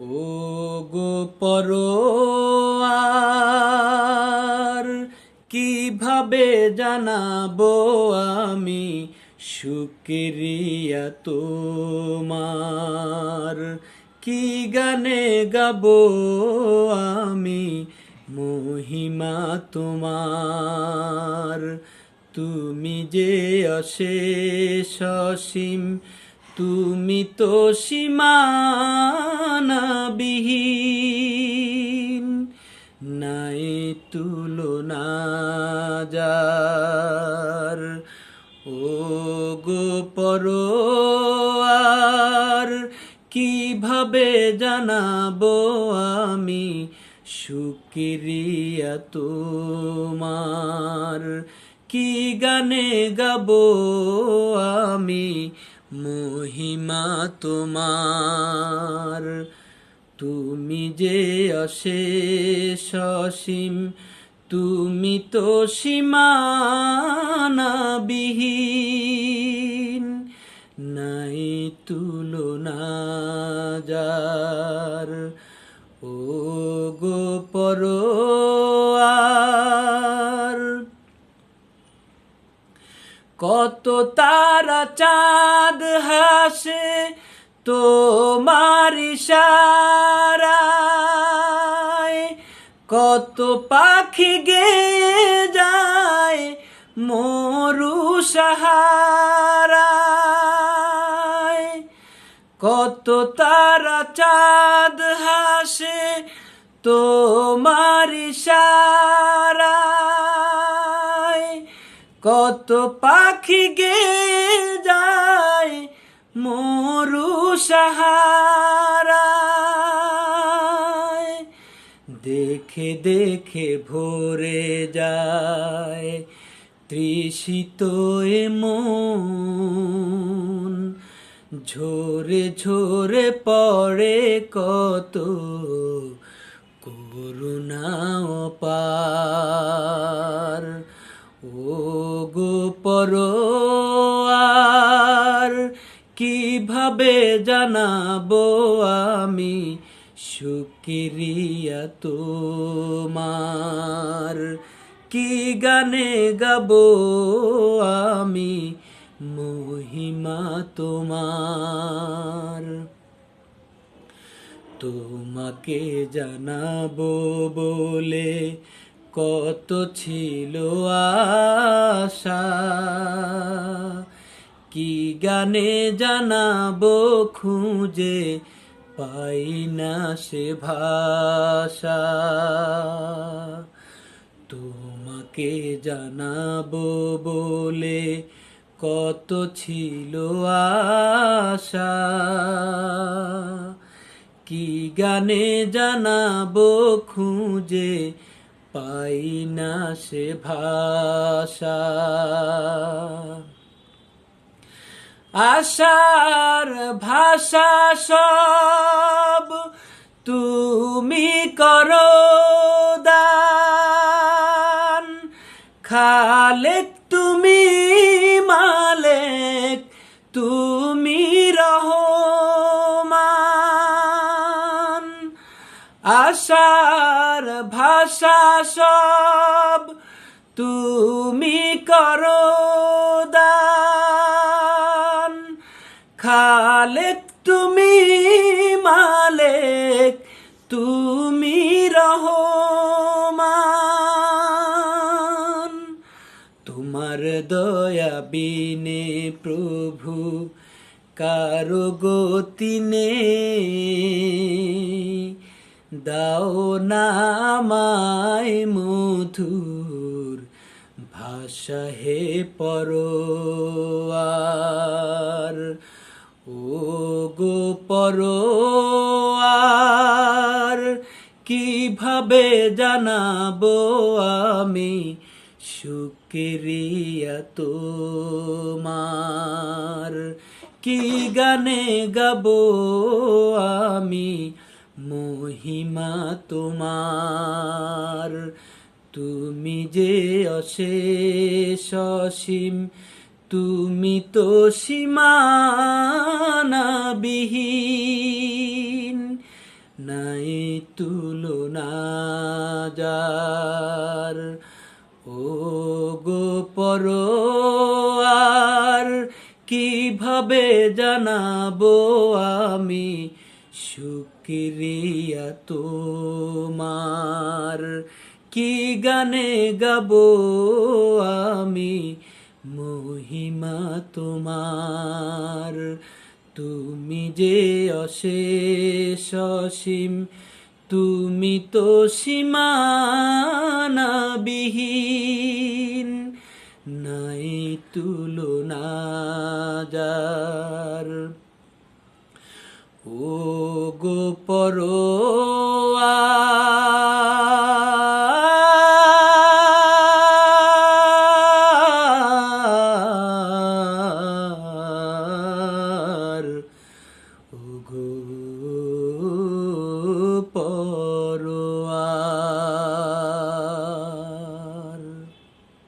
ও গো পরোয়ার, কিভাবে জানাবো আমি শুকরিয়া তোমার। কি গানে গাবো আমি মহিমা তোমার। তুমি যে অশেষ অসীম, তুমি তো সীমানাবিহীন। নাই তুলনা যার। ও গো পরোয়ার, কিভাবে জানাবো আমি শুকরিয়া তোমার। কি গানে গাবো আমি মহিমা তোমার। তুমি যে অশেষ অসীম, তুমি তো সীমানাবিহীন। নাই তুলনা যার। ও গো পরোয়ার, কত তারা চাঁদ হাসে তোমার ইশারায়, কত পাখি গেয়ে যায় মরু সাহারায়। কত তারা চাঁদ হাসে তোমার ইশারায়, কত পাখি গেয়ে যায় মরু সাহারায়। দেখে দেখে ভরে যায় তৃষিত এ মন, ঝরে ঝরে পড়ে কত করুণা অপার। ও গো পরোয়ার, কিভাবে জানাবো আমি শুকরিয়া তোমার। কি গানে গাবো আমি মহিমা তোমার। তোমাকে জানাবো বলে কত ছিল আশা, কি গানে জানাবো খুঁজে পাই না সে ভাষা। তোমাকে জানাবো বলে কত ছিল আশা, কি গানে জানাবো খুঁজে পাই না সে ভাষা। আশার ভাষা সব তুমি করো দান, খালেক তুমি মালেক তুমি রহমান। আশার ভাষা সব তুমি করো দান, খালেক তুমি মালেক তুমি রহমান। তোমার দয়া বিনে প্রভু কারো গতি নেই, দাও না আমায় মধুর ভাষা হে পরোয়ার। ও গো পরোয়ার, কিভাবে জানাবো আমি শুকরিয়া তোমার। কি গানে গাবো আমি মহিমা তোমার। তুমি যে অশেষ অসীম, তুমি তো সীমানাবিহীন। নাই তুলনা যার। ও গো পরোয়ার, কিভাবে জানাবো আমি শুকরিয়া তোমার, কি গানে গাবো আমি মহিমা তোমার। তুমি যে অশেষ অসীম, তুমি তো সীমানাবিহীন, নাই তুলনা যার। ও গো পরোয়ার,